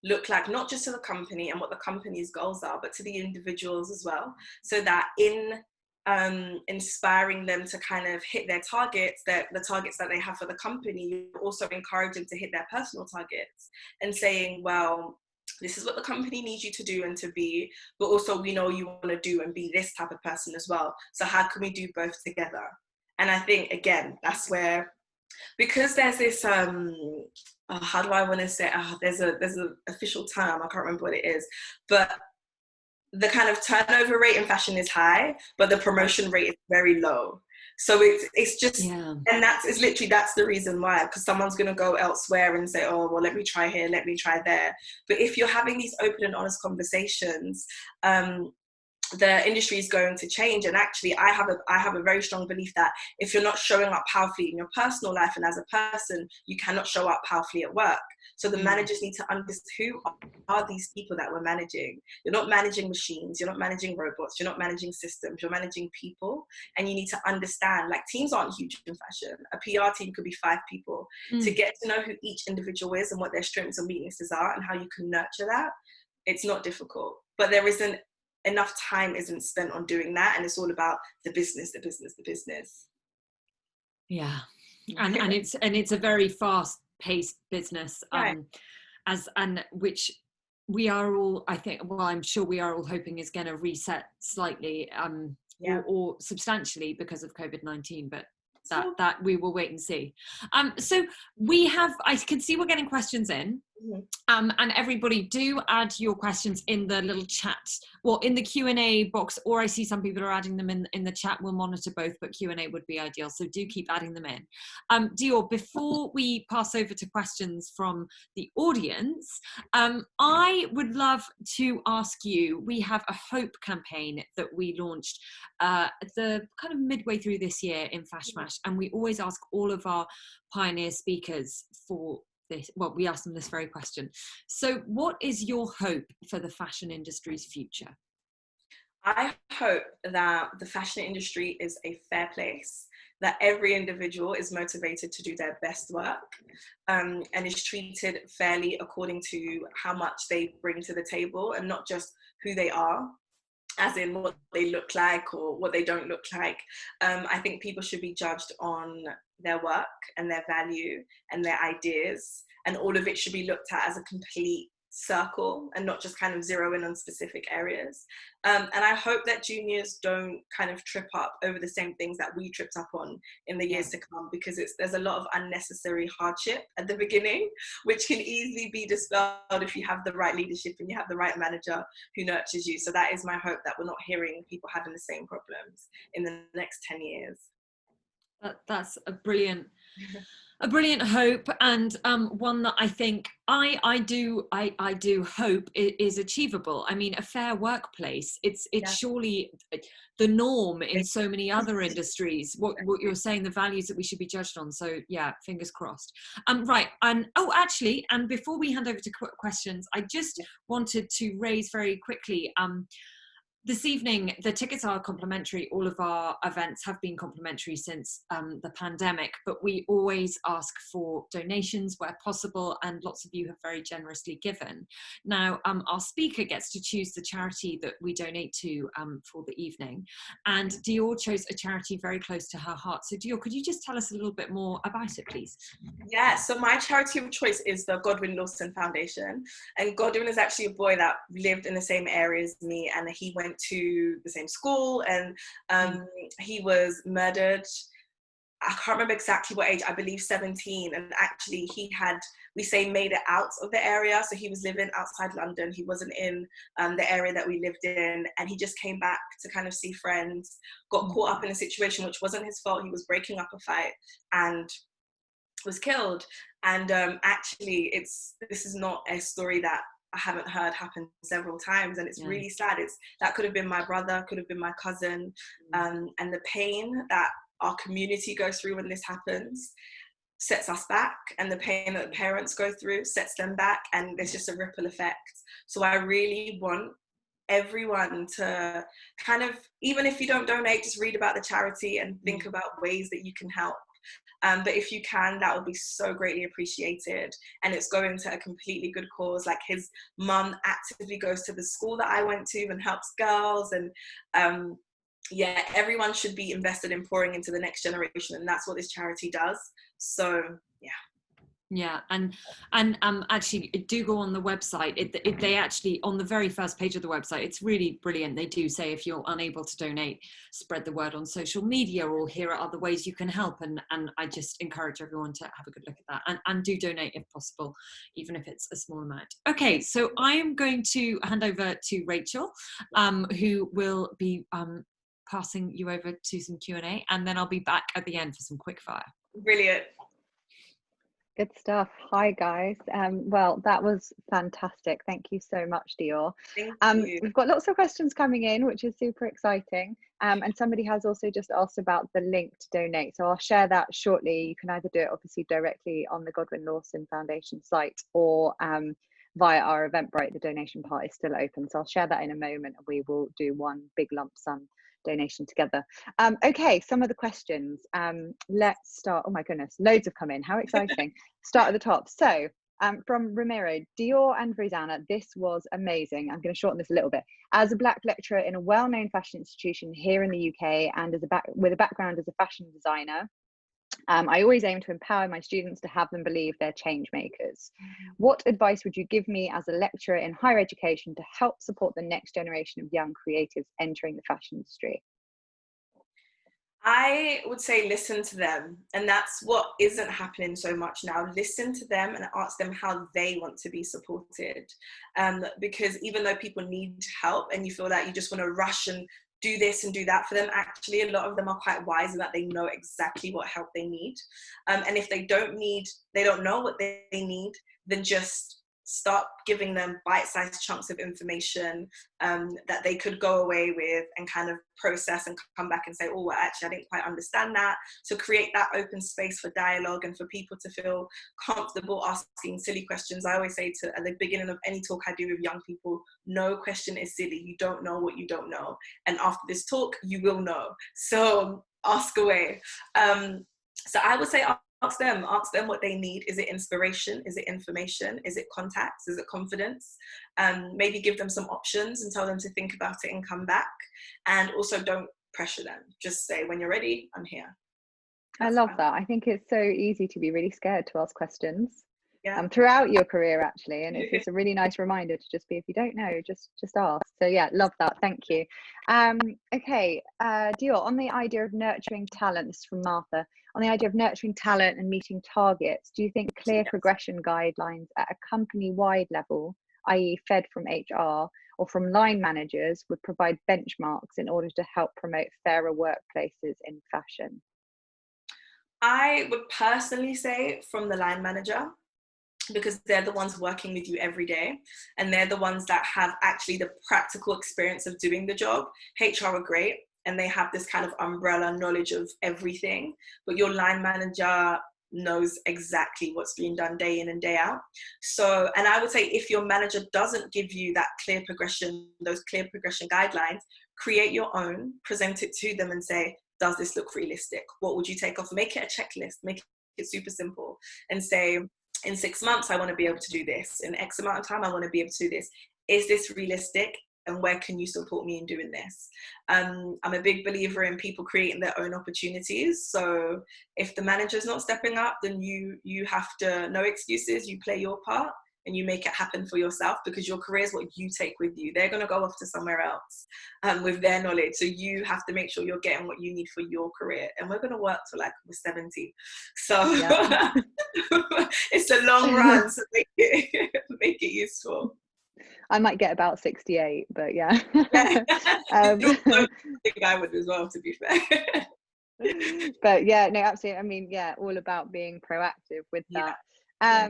look like, not just to the company and what the company's goals are, but to the individuals as well, so that in inspiring them to kind of hit their targets, the targets that they have for the company, you also encourage them to hit their personal targets, and saying, well, this is what the company needs you to do and to be, but also we know you want to do and be this type of person as well. So how can we do both together? And I think, again, that's where, because there's this, how do I want to say, there's an official term, I can't remember what it is, but the kind of turnover rate in fashion is high, but the promotion rate is very low. So it's just, and it's literally, that's the reason why, because someone's going to go elsewhere and say, oh, well, let me try here, let me try there. But if you're having these open and honest conversations, the industry is going to change. And actually, I have a very strong belief that if you're not showing up powerfully in your personal life and as a person, you cannot show up powerfully at work. So the managers need to understand, who are these people that we're managing. You're not managing machines, you're not managing robots, you're not managing systems, you're managing people. And you need to understand, like, teams aren't huge in fashion. A PR team could be 5 people. To get to know who each individual is and what their strengths and weaknesses are and how you can nurture that, it's not difficult. But there isn't enough time isn't spent on doing that, and it's all about the business. Yeah, and it's a very fast-paced business, right. Which we are all, I think, well, I'm sure we are all hoping is going to reset slightly, or substantially because of COVID-19, but that we will wait and see. So we have, I can see we're getting questions in. And everybody, do add your questions in the little chat, well, in the Q&A box, or I see some people are adding them in the chat. We'll monitor both, but Q&A would be ideal, so do keep adding them in. Dior, before we pass over to questions from the audience, I would love to ask you, we have a Hope campaign that we launched the kind of midway through this year in FashMash, and we always ask all of our pioneer speakers for this, well, we asked them this very question. So what is your hope for the fashion industry's future? I hope that the fashion industry is a fair place, that every individual is motivated to do their best work, and is treated fairly according to how much they bring to the table, and not just who they are, as in what they look like or what they don't look like. I think people should be judged on their work and their value and their ideas, and all of it should be looked at as a complete circle and not just kind of zero in on specific areas. And I hope that juniors don't kind of trip up over the same things that we tripped up on in the years to come, because there's a lot of unnecessary hardship at the beginning, which can easily be dispelled if you have the right leadership and you have the right manager who nurtures you. So that is my hope, that we're not hearing people having the same problems in the next 10 years. That's a brilliant hope, and one that I think I do hope is achievable. I mean, a fair workplace, it's surely the norm in so many other industries, what you're saying, the values that we should be judged on. So yeah, fingers crossed. Right, and actually, and before we hand over to questions, I just wanted to raise very quickly, this evening, the tickets are complimentary. All of our events have been complimentary since the pandemic, but we always ask for donations where possible, and lots of you have very generously given. Now, our speaker gets to choose the charity that we donate to for the evening, and Dior chose a charity very close to her heart. So Dior, could you just tell us a little bit more about it, please? Yeah, so my charity of choice is the Godwin Lawson Foundation, and Godwin is actually a boy that lived in the same area as me, and he went to the same school, and he was murdered. I can't remember exactly what age, I believe 17, and actually he had, we say, made it out of the area. So he was living outside London, he wasn't in the area that we lived in, and he just came back to kind of see friends, got caught up in a situation which wasn't his fault. He was breaking up a fight and was killed. And actually this is not a story that I haven't heard happen several times, and it's really sad. That could have been my brother, could have been my cousin, and the pain that our community goes through when this happens sets us back, and the pain that the parents go through sets them back, and there's just a ripple effect. So I really want everyone to kind of, even if you don't donate, just read about the charity and think about ways that you can help. But if you can, that would be so greatly appreciated. And it's going to a completely good cause. Like, his mum actively goes to the school that I went to and helps girls. And yeah, everyone should be invested in pouring into the next generation. And that's what this charity does. So yeah. Yeah, and actually do go on the website. If they actually, on the very first page of the website, it's really brilliant. They do say, if you're unable to donate, spread the word on social media, or here are other ways you can help. And I just encourage everyone to have a good look at that, and do donate if possible, even if it's a small amount. Okay, so I am going to hand over to Rachel, who will be passing you over to some Q&A, and then I'll be back at the end for some quick fire. Brilliant. Good stuff. Hi guys. Well, that was fantastic. Thank you so much, Dior. Thank you. We've got lots of questions coming in, which is super exciting. And somebody has also just asked about the link to donate. So I'll share that shortly. You can either do it obviously directly on the Godwin Lawson Foundation site, or via our Eventbrite. The donation part is still open. So I'll share that in a moment, and we will do one big lump sum donation together. Okay, some of the questions. Let's start. Oh my goodness, loads have come in. How exciting. Start at the top. So from Ramiro, Dior and Rosanna, this was amazing. I'm going to shorten this a little bit. As a Black lecturer in a well-known fashion institution here in the UK, and with a background as a fashion designer, I always aim to empower my students to have them believe they're change makers. What advice would you give me as a lecturer in higher education to help support the next generation of young creatives entering the fashion industry? I would say listen to them, and that's what isn't happening so much now. Listen to them and ask them how they want to be supported, because even though people need help and you feel that you just want to rush and do this and do that for them, actually a lot of them are quite wise in that they know exactly what help they need, and if they don't know what they need, then just start giving them bite-sized chunks of information that they could go away with and kind of process and come back and say, oh, well, actually I didn't quite understand that. So create that open space for dialogue and for people to feel comfortable asking silly questions. I always say at the beginning of any talk I do with young people, no question is silly. You don't know what you don't know, and after this talk you will know, so ask away. So I would say ask them what they need. Is it inspiration? Is it information? Is it contacts? Is it confidence? Maybe give them some options and tell them to think about it and come back. And also don't pressure them. Just say, when you're ready, I'm here. I love that. I think it's so easy to be really scared to ask questions. Yeah. Throughout your career, actually, and it's a really nice reminder to just be, if you don't know, just ask. So yeah, love that. Thank you. Okay, Dior, on the idea of nurturing talent, this is from Martha. On the idea of nurturing talent and meeting targets, do you think clear progression guidelines at a company-wide level, i.e. fed from HR or from line managers, would provide benchmarks in order to help promote fairer workplaces in fashion? I would personally say from the line manager, because they're the ones working with you every day, and they're the ones that have actually the practical experience of doing the job. HR are great, and they have this kind of umbrella knowledge of everything, but your line manager knows exactly what's being done day in and day out. So, and I would say if your manager doesn't give you that clear progression, those clear progression guidelines, create your own, present it to them and say, does this look realistic? What would you take off? Make it a checklist, make it super simple, and say, in 6 months, I want to be able to do this. In X amount of time, I want to be able to do this. Is this realistic? And where can you support me in doing this? I'm a big believer in people creating their own opportunities. So if the manager's not stepping up, then you have to, no excuses, you play your part and you make it happen for yourself, because your career is what you take with you. They're going to go off to somewhere else with their knowledge. So you have to make sure you're getting what you need for your career. And we're going to work till like we're 70. So yeah. It's a long run, so make it useful. I might get about 68, but yeah. I think I would as well, to be fair. But yeah, no, absolutely. I mean, yeah, all about being proactive with that. Yeah.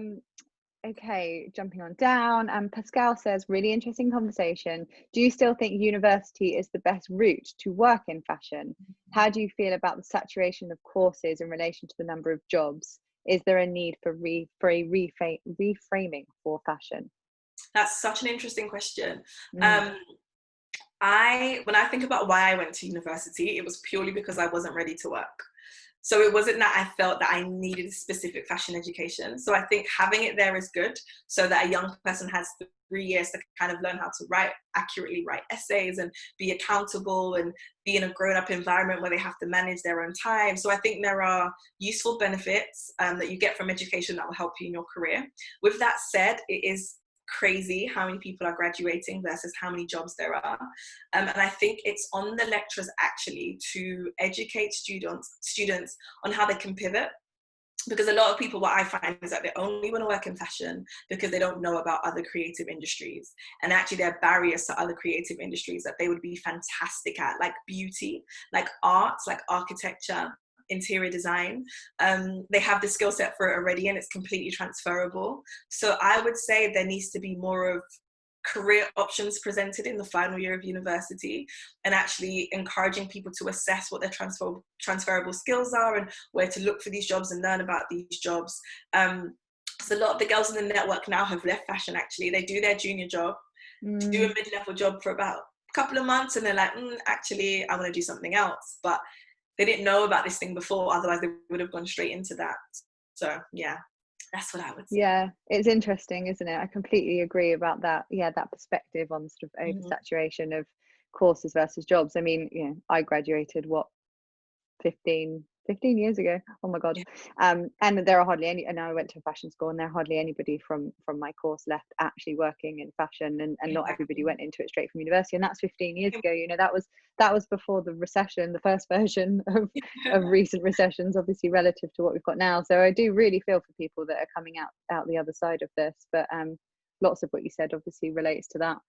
Okay, jumping on down. Pascal says, really interesting conversation. Do you still think university is the best route to work in fashion? How do you feel about the saturation of courses in relation to the number of jobs? Is there a need for reframing for fashion? That's such an interesting question. When I think about why I went to university, it was purely because I wasn't ready to work. So it wasn't that I felt that I needed a specific fashion education. So I think having it there is good, so that a young person has 3 years to kind of learn how to accurately write essays and be accountable and be in a grown-up environment where they have to manage their own time. So I think there are useful benefits that you get from education that will help you in your career. With that said, it is crazy how many people are graduating versus how many jobs there are, and I think it's on the lecturers actually to educate students on how they can pivot, because a lot of people, what I find is that they only want to work in fashion because they don't know about other creative industries, and actually there are barriers to other creative industries that they would be fantastic at, like beauty, like art, like architecture, interior design. They have the skill set for it already, and it's completely transferable. So I would say there needs to be more of career options presented in the final year of university, and actually encouraging people to assess what their transferable skills are and where to look for these jobs and learn about these jobs. So a lot of the girls in the network now have left fashion. Actually, they do their junior job, do a mid-level job for about a couple of months, and they're like, actually I want to do something else. But they didn't know about this thing before, otherwise they would have gone straight into that. So yeah, that's what I would say. Yeah, it's interesting, isn't it? I completely agree about that. Yeah, that perspective on sort of oversaturation of courses versus jobs. I mean, I graduated 15 years ago. Oh my god. And there are hardly any, and I went to a fashion school, and there are hardly anybody from my course left actually working in fashion, and not everybody went into it straight from university, and that's 15 years ago. That was before the recession, the first version of recent recessions, obviously, relative to what we've got now. So I do really feel for people that are coming out the other side of this, but lots of what you said obviously relates to that.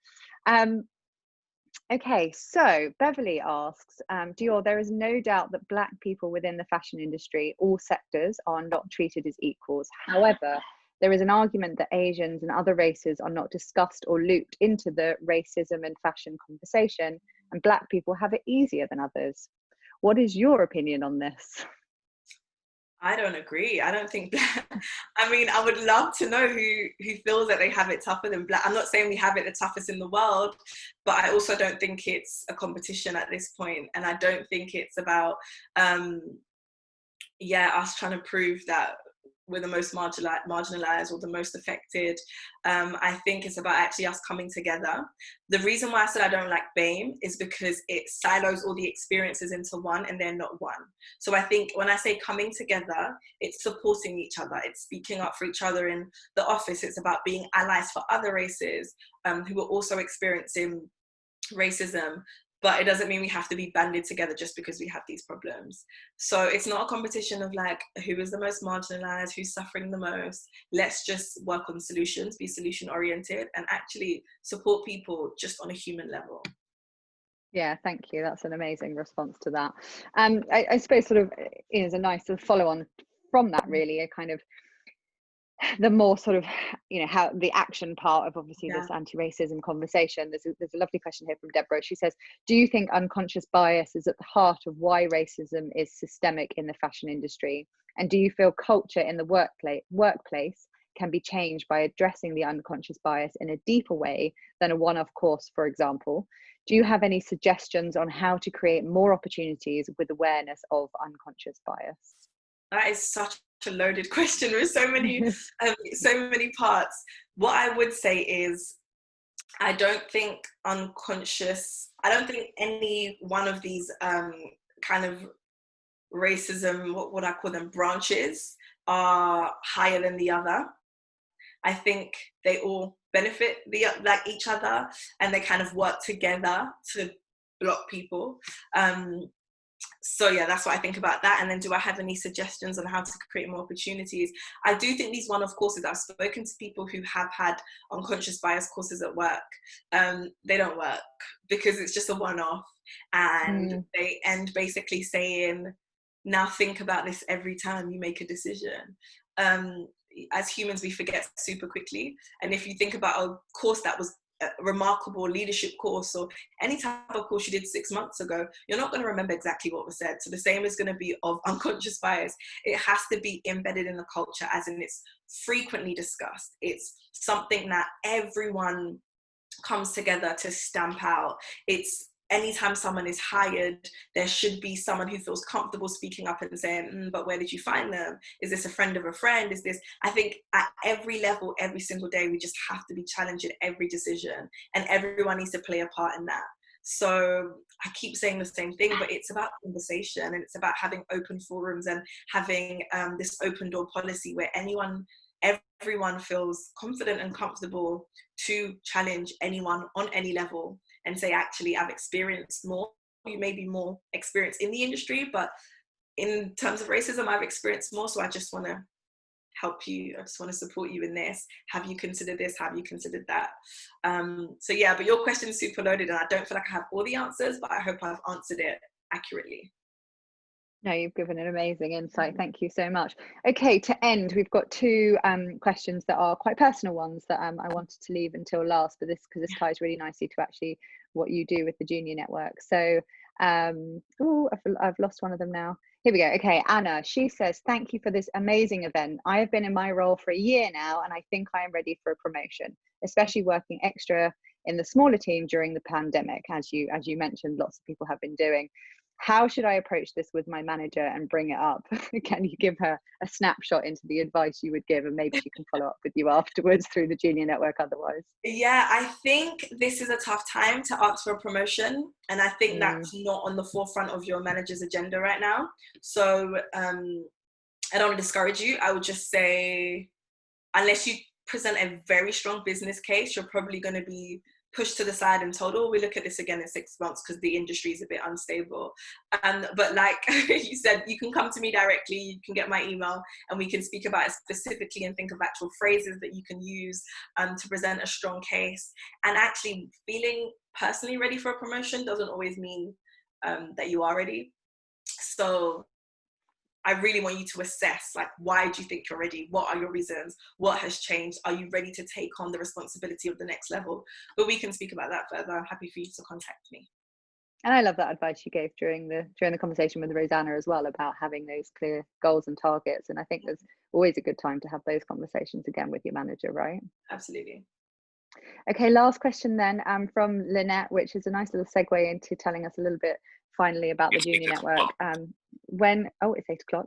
Okay, so Beverly asks, Dior, there is no doubt that Black people within the fashion industry, all sectors, are not treated as equals. However, there is an argument that Asians and other races are not discussed or looped into the racism and fashion conversation, and Black people have it easier than others. What is your opinion on this? I don't agree. I don't think I mean, I would love to know who feels that they have it tougher than Black. I'm not saying we have it the toughest in the world, but I also don't think it's a competition at this point. And I don't think it's about, us trying to prove that we're the most marginalized or the most affected. I think it's about actually us coming together. The reason why I said I don't like BAME is because it silos all the experiences into one, and they're not one. So I think when I say coming together, it's supporting each other. It's speaking up for each other in the office. It's about being allies for other races who are also experiencing racism. But it doesn't mean we have to be banded together just because we have these problems. So it's not a competition of like, who is the most marginalized, who's suffering the most. Let's just work on solutions, be solution oriented, and actually support people just on a human level. Yeah, thank you. That's an amazing response to that. I suppose sort of is a nice sort of follow on from that, really, a kind of the more sort of how the action part of obviously this anti-racism conversation. There's a lovely question here from Deborah. She says, do you think unconscious bias is at the heart of why racism is systemic in the fashion industry, and do you feel culture in the workplace can be changed by addressing the unconscious bias in a deeper way than a one-off course, for example? Do you have any suggestions on how to create more opportunities with awareness of unconscious bias? That is such a loaded question with so many parts. What I would say is, I don't think any one of these kind of racism, what would I call them, branches, are higher than the other. I think they all benefit each other, and they kind of work together to block people. So yeah, that's what I think about that. And then, do I have any suggestions on how to create more opportunities? I do think these one-off courses, I've spoken to people who have had unconscious bias courses at work. They don't work because it's just a one-off, and they end basically saying, now think about this every time you make a decision. As humans, we forget super quickly. And if you think about a course that was a remarkable leadership course or any type of course you did 6 months ago, you're not going to remember exactly what was said. So the same is going to be of unconscious bias. It has to be embedded in the culture, as in it's frequently discussed. It's something that everyone comes together to stamp out. It's anytime someone is hired, there should be someone who feels comfortable speaking up and saying, but where did you find them? Is this a friend of a friend? Is this, I think at every level, every single day, we just have to be challenging every decision, and everyone needs to play a part in that. So I keep saying the same thing, but it's about conversation, and it's about having open forums and having this open door policy where everyone feels confident and comfortable to challenge anyone on any level and say, actually, I've experienced more. You may be more experienced in the industry, but in terms of racism, I've experienced more. So I just want to help you. I just want to support you in this. Have you considered this? Have you considered that? So yeah, but your question is super loaded, and I don't feel like I have all the answers, but I hope I've answered it accurately. No, you've given an amazing insight. Thank you so much. Okay, to end, we've got two questions that are quite personal ones that I wanted to leave until last, but because this ties really nicely to actually what you do with the Junior Network. So, I've lost one of them now. Here we go. Okay, Anna, she says, thank you for this amazing event. I have been in my role for a year now, and I think I am ready for a promotion, especially working extra in the smaller team during the pandemic, as you mentioned, lots of people have been doing. How should I approach this with my manager and bring it up? Can you give her a snapshot into the advice you would give, and maybe she can follow up with you afterwards through the Junior Network otherwise? Yeah, I think this is a tough time to ask for a promotion, and I think that's not on the forefront of your manager's agenda right now. So I don't want to discourage you. I would just say, unless you present a very strong business case, you're probably going to be pushed to the side and told, oh, we look at this again in 6 months because the industry is a bit unstable. But like you said, you can come to me directly, you can get my email, and we can speak about it specifically and think of actual phrases that you can use to present a strong case. And actually feeling personally ready for a promotion doesn't always mean that you are ready. So I really want you to assess, like, why do you think you're ready? What are your reasons? What has changed? Are you ready to take on the responsibility of the next level? But we can speak about that further. I'm happy for you to contact me. And I love that advice you gave during the conversation with Rosanna as well, about having those clear goals and targets. And I think there's always a good time to have those conversations again with your manager, right? Absolutely. Okay, last question then from Lynette, which is a nice little segue into telling us a little bit finally about the Junior Network. It's 8 o'clock.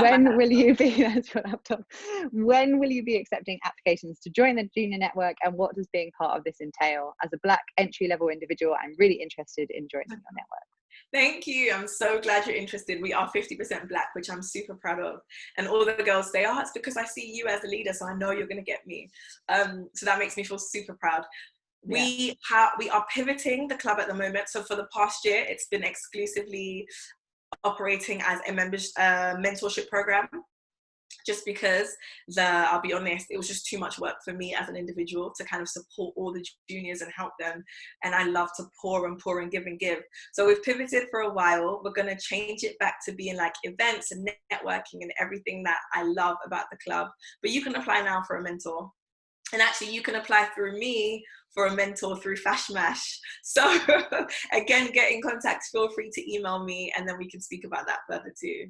When will you be, that's your laptop, when will you be accepting applications to join the Junior Network, and what does being part of this entail? As a Black entry-level individual, I'm really interested in joining your network. Thank you. I'm so glad you're interested. We are 50% Black, which I'm super proud of. And all the girls say, oh, it's because I see you as a leader, so I know you're going to get me. So that makes me feel super proud. We are pivoting the club at the moment. So for the past year, it's been exclusively operating as a mentorship program, just because I'll be honest, it was just too much work for me as an individual to kind of support all the juniors and help them. And I love to pour and pour and give and give. So we've pivoted for a while. We're going to change it back to being like events and networking and everything that I love about the club. But you can apply now for a mentor. And actually, you can apply through me for a mentor through FashMash. So again, get in contact, feel free to email me, and then we can speak about that further too.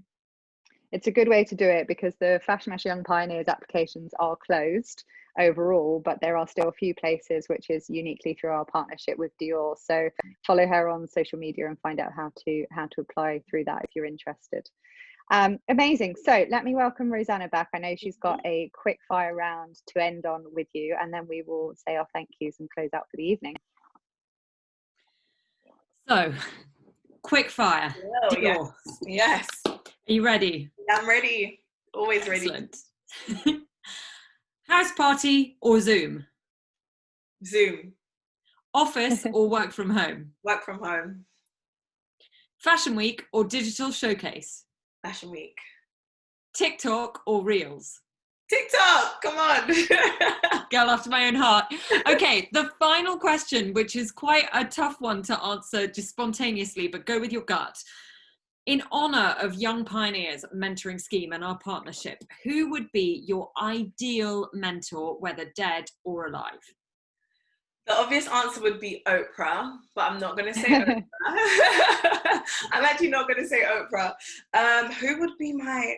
It's a good way to do it, because the FashMash Young Pioneers applications are closed overall, but there are still a few places, which is uniquely through our partnership with Dior. So follow her on social media and find out how to apply through that if you're interested. Amazing. So let me welcome Rosanna back. I know she's got a quick fire round to end on with you, and then we will say our thank yous and close out for the evening. So, quick fire. Oh, yes. Are you ready? I'm ready. Always ready. Excellent. House party or Zoom? Zoom. Office or work from home? Work from home. Fashion week or digital showcase? Fashion week. TikTok or Reels? TikTok, come on. Girl after my own heart. Okay, the final question, which is quite a tough one to answer just spontaneously, but go with your gut. In honor of Young Pioneers mentoring scheme and our partnership, who would be your ideal mentor, whether dead or alive? The obvious answer would be Oprah, but I'm not going to say Oprah. I'm actually not going to say Oprah. Who would be my...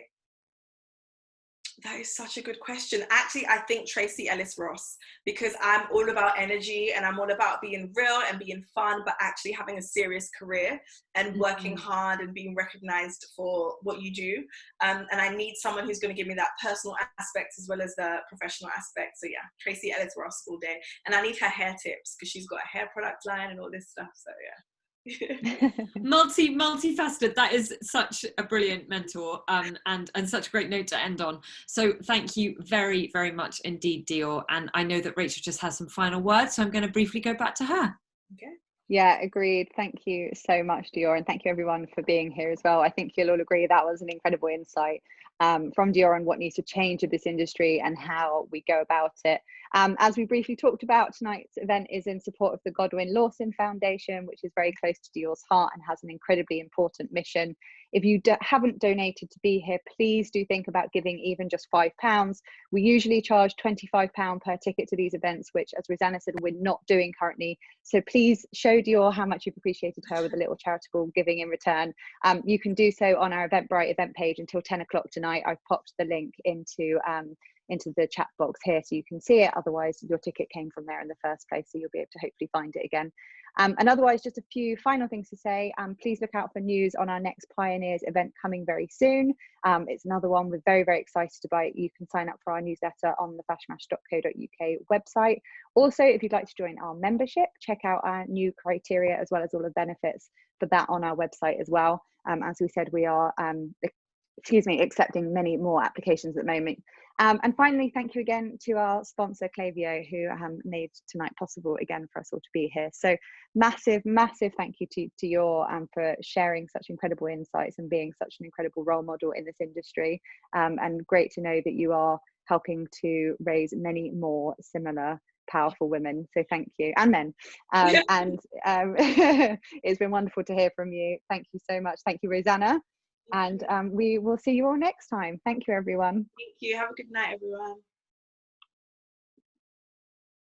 That is such a good question. Actually, I think Tracy Ellis Ross, because I'm all about energy and I'm all about being real and being fun, but actually having a serious career and working hard and being recognized for what you do. And I need someone who's going to give me that personal aspect as well as the professional aspect. So yeah, Tracy Ellis Ross all day. And I need her hair tips because she's got a hair product line and all this stuff. So yeah. Multifaceted. That is such a brilliant mentor, and such a great note to end on. So thank you very, very much indeed, Dior. And I know that Rachel just has some final words, so I'm going to briefly go back to her. Okay. Yeah, agreed. Thank you so much, Dior, and thank you everyone for being here as well. I think you'll all agree that was an incredible insight from Dior on what needs to change in this industry and how we go about it. As we briefly talked about, tonight's event is in support of the Godwin Lawson Foundation, which is very close to Dior's heart and has an incredibly important mission. If you haven't donated to be here, please do think about giving even just £5. We usually charge £25 per ticket to these events, which, as Rosanna said, we're not doing currently. So please show Dior how much you've appreciated her with a little charitable giving in return. You can do so on our Eventbrite event page until 10 o'clock tonight. I've popped the link into the chat box here so you can see it. Otherwise, your ticket came from there in the first place, so you'll be able to hopefully find it again. And otherwise, just a few final things to say. Please look out for news on our next Pioneers event coming very soon. It's another one we're very, very excited about. You can sign up for our newsletter on the fashmash.co.uk website. Also, if you'd like to join our membership, check out our new criteria as well as all the benefits for that on our website as well. As we said, we are accepting many more applications at the moment. And finally, thank you again to our sponsor, Klaviyo, who made tonight possible again for us all to be here. So massive, massive thank you to your for sharing such incredible insights and being such an incredible role model in this industry. And great to know that you are helping to raise many more similar powerful women. So thank you, and men. It's been wonderful to hear from you. Thank you so much. Thank you, Rosanna. And we will see you all next time. Thank you, everyone. Thank you. Have a good night, everyone.